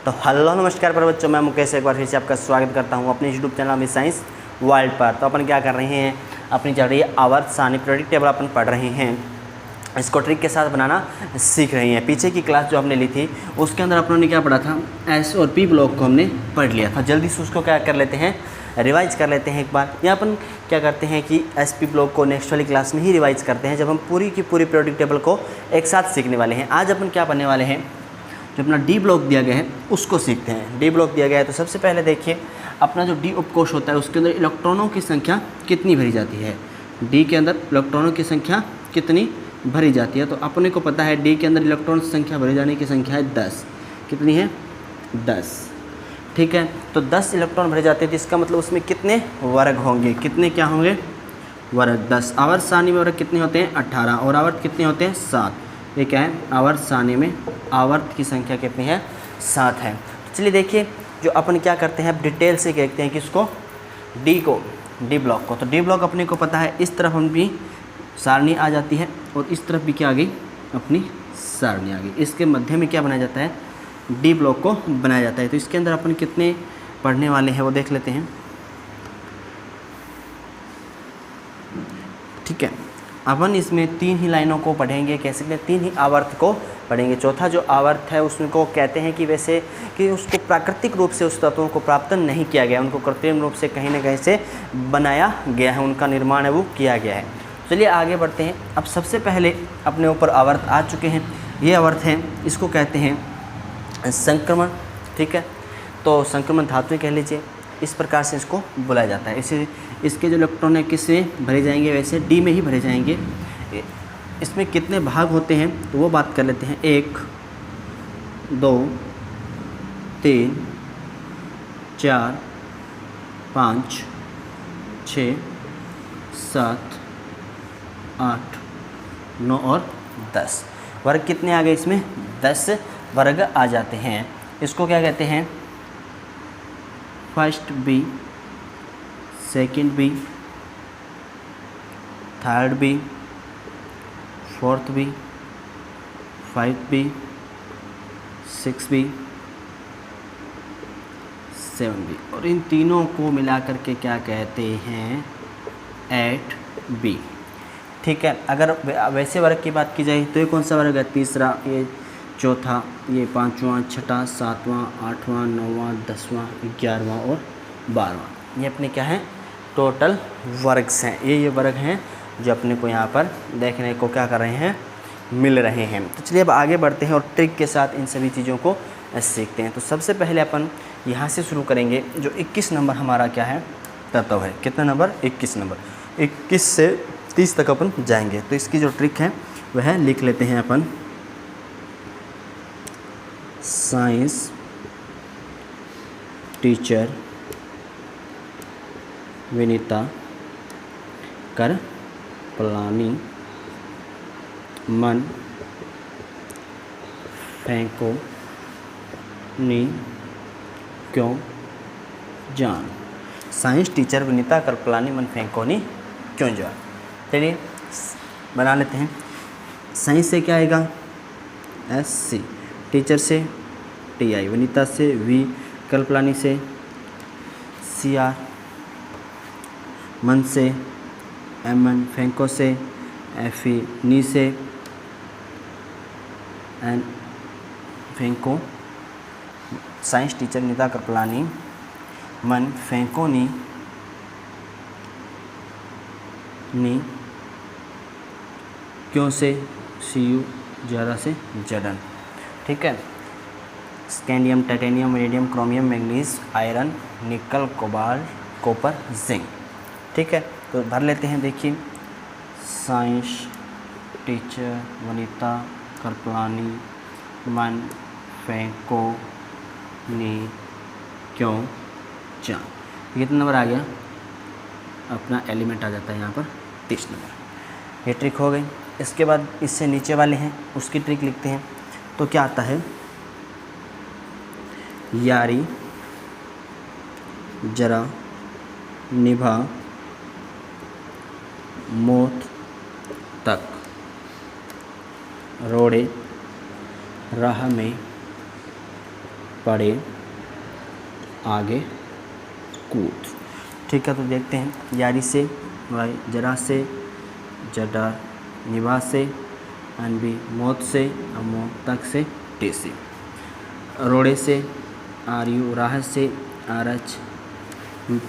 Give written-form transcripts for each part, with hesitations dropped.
तो हेलो नमस्कार पर बच्चों, मैं मुकेश एक बार फिर से आपका स्वागत करता हूं अपने यूट्यूब चैनल में साइंस वर्ल्ड पर। तो अपन क्या कर रहे हैं, अपनी चल रही है आवर्त सारणी पीरियोडिक टेबल अपन पढ़ रहे हैं, इसको ट्रिक के साथ बनाना सीख रहे हैं। पीछे की क्लास जो हमने ली थी उसके अंदर अपनों ने क्या पढ़ा था, एस और पी ब्लॉक को हमने पढ़ लिया था। जल्दी से उसको क्या कर लेते हैं, रिवाइज कर लेते हैं एक बार। यहाँ अपन क्या करते हैं कि एस पी ब्लॉक को नेक्स्ट वाली क्लास में ही रिवाइज करते हैं, जब हम पूरी की पूरी पीरियोडिक टेबल को एक साथ सीखने वाले हैं। आज अपन क्या पढ़ने वाले हैं, जो अपना डी ब्लॉक दिया गया है उसको सीखते हैं। डी ब्लॉक दिया गया है तो सबसे पहले देखिए, अपना जो डी उपकोष होता है उसके अंदर इलेक्ट्रॉनों की संख्या कितनी भरी जाती है। डी के अंदर इलेक्ट्रॉनों की संख्या कितनी भरी जाती है, तो अपने को पता है डी के अंदर इलेक्ट्रॉन संख्या भरी जाने की संख्या है 10। कितनी है, 10। ठीक है, तो 10 इलेक्ट्रॉन भरे जाते हैं, तो इसका मतलब उसमें कितने वर्ग होंगे, कितने क्या होंगे, वर्ग 10। आवर्त सारणी में वर्ग कितने होते हैं, 18, और आवर्त कितने होते हैं, 7। ये क्या है, आवर्त सारणी में आवर्त की संख्या कितनी है, 7 है। तो चलिए देखिए, जो अपन क्या करते हैं, अब डिटेल से देखते हैं किसको, डी ब्लॉक को। तो डी ब्लॉक अपने को पता है, इस तरफ हम भी सारणी आ जाती है और इस तरफ भी क्या आ गई, अपनी सारणी आ गई। इसके मध्य में क्या बनाया जाता है, डी ब्लॉक को बनाया जाता है। तो इसके अंदर अपन कितने पढ़ने वाले हैं वो देख लेते हैं। ठीक है, अपन इसमें 3 ही लाइनों को पढ़ेंगे, कह सकते हैं 3 ही आवर्त को पढ़ेंगे। चौथा जो आवर्त है उसमें को कहते हैं कि वैसे कि उसको प्राकृतिक रूप से उस तत्वों को प्राप्त नहीं किया गया, उनको कृत्रिम रूप से कहीं ना कहीं से बनाया गया है, उनका निर्माण है वो किया गया है। चलिए आगे बढ़ते हैं। अब सबसे पहले अपने ऊपर आवर्त आ चुके हैं, ये आवर्त हैं, इसको कहते हैं संक्रमण। ठीक है, तो संक्रमण धातु कह लीजिए, इस प्रकार से इसको बुलाया जाता है। इसे इसके जो इलेक्ट्रॉन है किससे भरे जाएंगे, वैसे डी में ही भरे जाएंगे। इसमें कितने भाग होते हैं तो वो बात कर लेते हैं। 1 2 3 4 5 6 7 8 9 और 10 वर्ग कितने आ गए, इसमें 10 वर्ग आ जाते हैं। इसको क्या कहते हैं, first B, second B, third B, fourth B, 5 B, 6 B, 7 B, और इन तीनों को मिलाकर के क्या कहते हैं, 8 बी। ठीक है, अगर वैसे वर्ग की बात की जाए तो ये कौन सा वर्ग है, तीसरा, ये चौथा, ये 5वां, 6वां, 7वां, 8वां, 9वां, 10वां, 11वां और 12वां। ये अपने क्या है, टोटल वर्ग्स हैं। ये वर्ग हैं जो अपने को यहाँ पर देखने को क्या कर रहे हैं, मिल रहे हैं। तो चलिए अब आगे बढ़ते हैं और ट्रिक के साथ इन सभी चीज़ों को सीखते हैं। तो सबसे पहले अपन यहाँ से शुरू करेंगे। जो 21 नंबर हमारा क्या है, तत्व है। कितना नंबर, 21 नंबर। 21 से 30 तक अपन जाएंगे। तो इसकी जो ट्रिक है वह लिख लेते हैं अपन, साइंस टीचर विनीता करपलानी मन फेंको नी क्यों जान। साइंस टीचर विनीता करपलानी मन फेंको नी क्यों जान। चलिए बना लेते हैं। साइंस से क्या आएगा, SC, टीचर से TI, विनीता से V, कल्पलानी से CR, मन से MN, फेंको से FE, नी से N, फेंको। साइंस टीचर विनीता करपलानी मन फेंको नी क्यों से CU, ज़्यादा से ZN। ठीक है, scandium, titanium, iridium, chromium, manganese, iron, निकल, कोबाल्ट, कॉपर, जिंक। ठीक है, तो भर लेते हैं। देखिए, साइंस टीचर वनिता करपलानी मन फेंको नी क्यों जान। कितना नंबर आ गया, अपना एलिमेंट आ जाता है यहाँ पर 30 नंबर। ये ट्रिक हो गई। इसके बाद इससे नीचे वाले हैं उसकी ट्रिक लिखते हैं। तो क्या आता है, यारी जरा निभा मौत तक रोड़े राह में पढ़े, आगे कूद। ठीक है, तो देखते हैं। यारी से, वाई जरा से, जडा निभा से, अनबी मौत से, अमो तक से, टे से। रोड़े से, आर यू राह से, आरच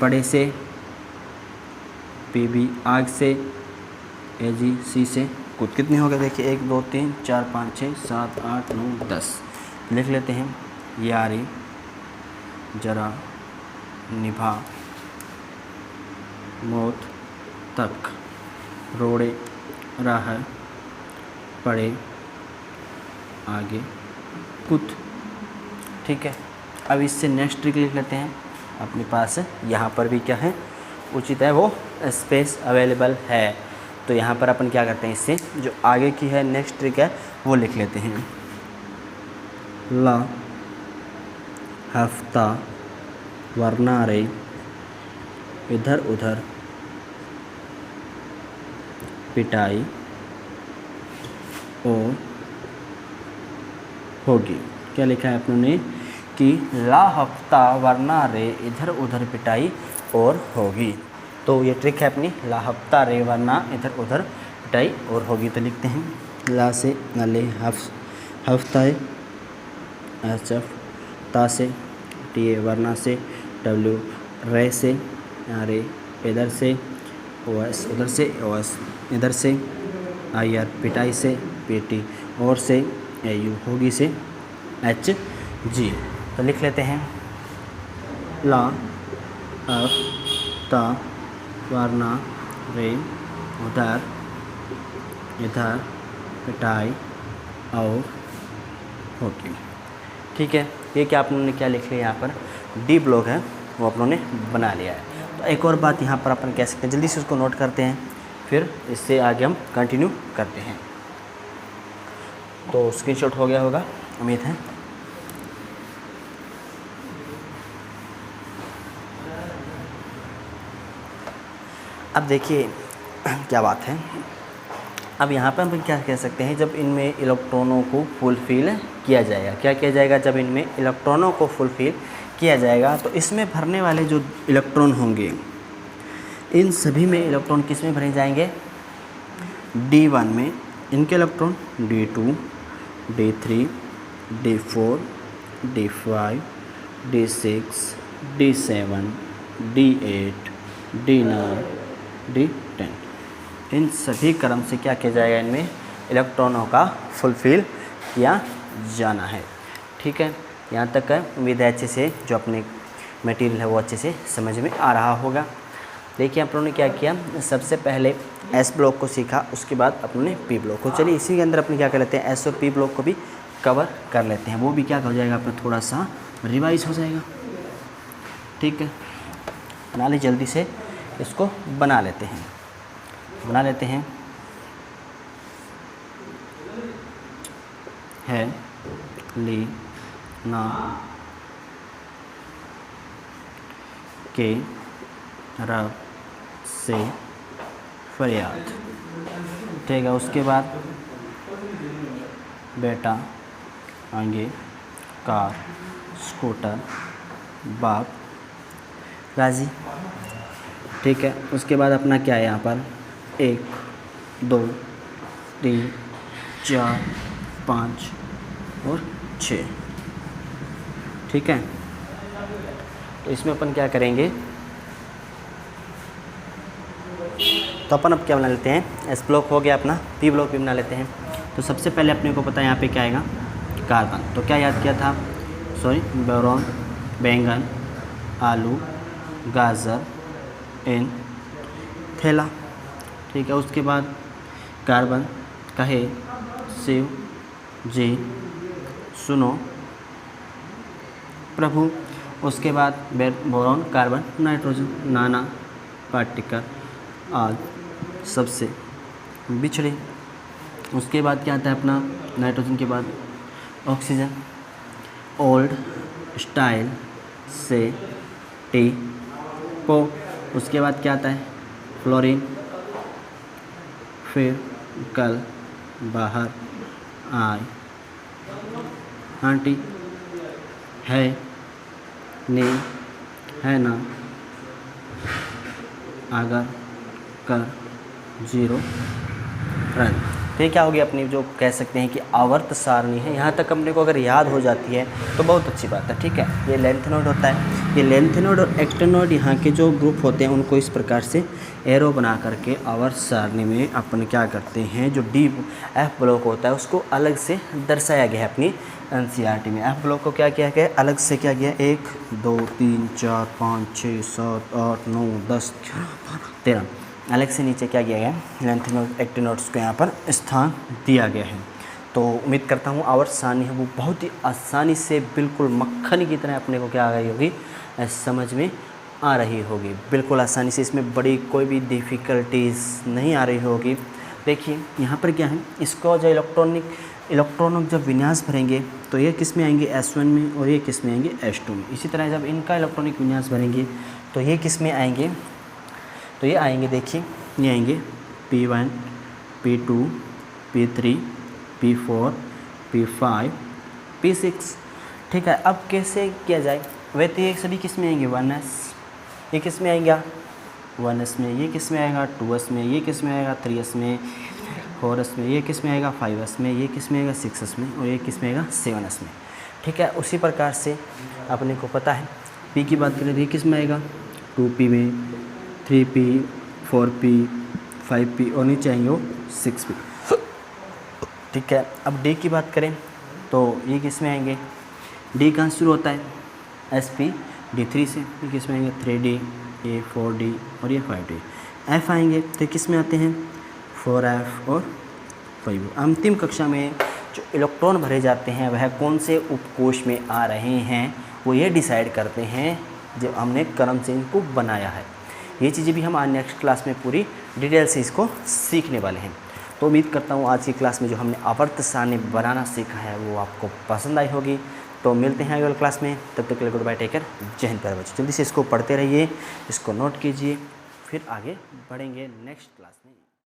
पड़े से, पी बी आग से, ए जी सी से कूद। कितने हो गए देखिए, 1 2 3 4 5 6 7 8 9 10। लिख लेते हैं। यारी जरा निभा मौत तक, रोड़े राह पड़े, आगे कूद। ठीक है, अब इससे नेक्स्ट ट्रिक लिख लेते हैं। अपने पास यहाँ पर भी क्या है, उचित है वो स्पेस अवेलेबल है। तो यहाँ पर अपन क्या करते हैं, इससे जो आगे की है नेक्स्ट ट्रिक है वो लिख लेते हैं। ला हफ्ता वरना रे, इधर उधर पिटाई और होगी। क्या लिखा है अपनों ने कि ला हफ्ता वरना रे, इधर उधर पिटाई और होगी। तो ये ट्रिक है अपनी, ला हफ्ता रे वरना इधर उधर पिटाई और होगी। तो लिखते हैं। ला से ले हफ्ता है, एच एफ ता से, टी ए वरना से, डब्ल्यू रे से, रे इधर से, ओ एस उधर से, ओ एस इधर से, आई आर पिटाई से, पी टी और से, ए यू होगी से, एच जी। तो लिख लेते हैं। ला अफ ता वरना रे, उधर इधर पिटाई और होगी। ठीक है, ये क्या आप लोगों ने क्या लिख लिया, यहाँ पर डी ब्लॉक है वो आप लोगों ने बना लिया है। तो एक और बात यहाँ पर अपन कह सकते हैं, जल्दी से उसको नोट करते हैं, फिर इससे आगे हम कंटिन्यू करते हैं। तो स्क्रीनशॉट हो गया होगा, उम्मीद है। अब देखिए क्या बात है। अब यहाँ पर हम क्या कह सकते हैं, जब इनमें इलेक्ट्रॉनों को फुलफिल किया जाएगा, क्या किया जाएगा, जब इनमें इलेक्ट्रॉनों को फुलफिल किया जाएगा तो इसमें भरने वाले जो इलेक्ट्रॉन होंगे, इन सभी में इलेक्ट्रॉन किस में भरे जाएंगे, D1 में इनके electron, D2, D3, D4, D5, D6, D7, D8, D9, D10, इन सभी क्रम से क्या किया जाएगा, इनमें इलेक्ट्रॉनों का फुलफिल किया जाना है। ठीक है, यहाँ तक है। उम्मीद है अच्छे से जो अपने मटेरियल है वो अच्छे से समझ में आ रहा होगा। देखिए आप लोगों ने क्या किया, सबसे पहले एस ब्लॉक को सीखा, उसके बाद अपने पी ब्लॉक को। चलिए इसी के अंदर अपने क्या कर लेते हैं, एस और पी ब्लॉक को भी कवर कर लेते हैं। वो भी क्या हो जाएगा, अपना थोड़ा सा रिवाइज हो जाएगा। ठीक है, बना ले, जल्दी से इसको बना लेते हैं। है ली ना के रब से फरियाद। ठीक है, उसके बाद बेटा, आगे कार, स्कूटर, बाप, राजी। ठीक है, उसके बाद अपना क्या है यहाँ पर, 1 2 3 4 5 और 6। ठीक है, तो इसमें अपन क्या करेंगे, तो अपन अब क्या बना लेते हैं, एस ब्लॉक हो गया अपना, पी ब्लॉक भी बना लेते हैं। तो सबसे पहले अपने को पता है यहाँ पे क्या आएगा, कार्बन। तो क्या याद किया था, बोरॉन, बैंगन, आलू, गाजर, एन थैला। ठीक है, उसके बाद कार्बन कहे, शिव जी, सुनो प्रभु। उसके बाद बोरॉन, कार्बन, नाइट्रोजन, नाना पार्टिकल, आज सबसे बिछड़े। उसके बाद क्या आता है अपना, नाइट्रोजन के बाद ऑक्सीजन, ओल्ड स्टाइल से टी को। उसके बाद क्या आता है, फ्लोरीन, फिर कल बाहर आए, आंटी, है, ने, है ना, अगर, कर, जीरो, रन। तो ये क्या होगी अपनी जो कह सकते हैं कि आवर्त सारणी है। यहाँ तक अपने को अगर याद हो जाती है तो बहुत अच्छी बात है, ठीक है। ये लेंथ नोड होता है, ये लेंथ नोड और एक्टेनोड यहाँ के जो ग्रुप होते हैं उनको इस प्रकार से एरो बना करके आवर्त सारणी में अपन क्या करते हैं, जो डी एफ ब्लॉक होता है उसको अलग से दर्शाया गया है अपनी एनसीईआरटी में। एफ ब्लॉक को क्या किया गया, अलग से क्या किया, 1 2 3 4 5 6 7 8 9 10 11 12 13 अलग से नीचे क्या किया गया है, लेंथ नोड एक्टेनोड्स को यहाँ पर स्थान दिया गया है। तो उम्मीद करता हूँ आवर्त सारणी है वो बहुत ही आसानी से बिल्कुल मक्खन की तरह अपने को क्या आ गई होगी, समझ में आ रही होगी बिल्कुल आसानी से। इसमें बड़ी कोई भी डिफ़िकल्टीज नहीं आ रही होगी। देखिए यहाँ पर क्या है, इसको जो इलेक्ट्रॉनों जब विन्यास भरेंगे तो ये किस में आएंगे, S1 में, और ये किस में आएंगे, S2 में। इसी तरह जब इनका इलेक्ट्रॉनिक विन्यास भरेंगे तो ये किस में आएंगे, तो ये आएंगे, देखिए ये आएंगे P1 P2 P3 P4 P5 P6, ठीक है। अब कैसे किया जाए, वह तो ये सभी किस में आएंगे, 1s, ये किस में आएगा 1s में, ये किस में आएगा 2s में, ये किस में आएगा 3s में, 4s में, ये किस में आएगा 5s में, ये किस में आएगा 6s में, और ये किस में आएगा 7s में, ठीक है। उसी प्रकार से अपने को पता है P की बात करें तो ये किस में आएगा 2P में, 3P 4P 5P और नीचे आएंगे वो 6P, ठीक है। अब D की बात करें तो ये किस में आएंगे, D कहाँ शुरू होता है, SP D3 से, ये किस में आएंगे 3D, ये 4D और ये 5D। F आएंगे तो किस में आते हैं 4F और 5। अंतिम कक्षा में जो इलेक्ट्रॉन भरे जाते हैं वह कौन से उपकोष में आ रहे हैं वो ये डिसाइड करते हैं जब हमने क्रम से इनको बनाया है। ये चीज़ें भी हम आज नेक्स्ट क्लास में पूरी डिटेल से इसको सीखने वाले हैं। तो उम्मीद करता हूँ आज की क्लास में जो हमने आवर्त सारणी बनाना सीखा है वो आपको पसंद आई होगी। तो मिलते हैं अगले क्लास में, तब तक के लिए गुड बाय, टेक केयर, जय हिंद प्यारे बच्चों। जल्दी से इसको पढ़ते रहिए, इसको नोट कीजिए, फिर आगे बढ़ेंगे नेक्स्ट क्लास में।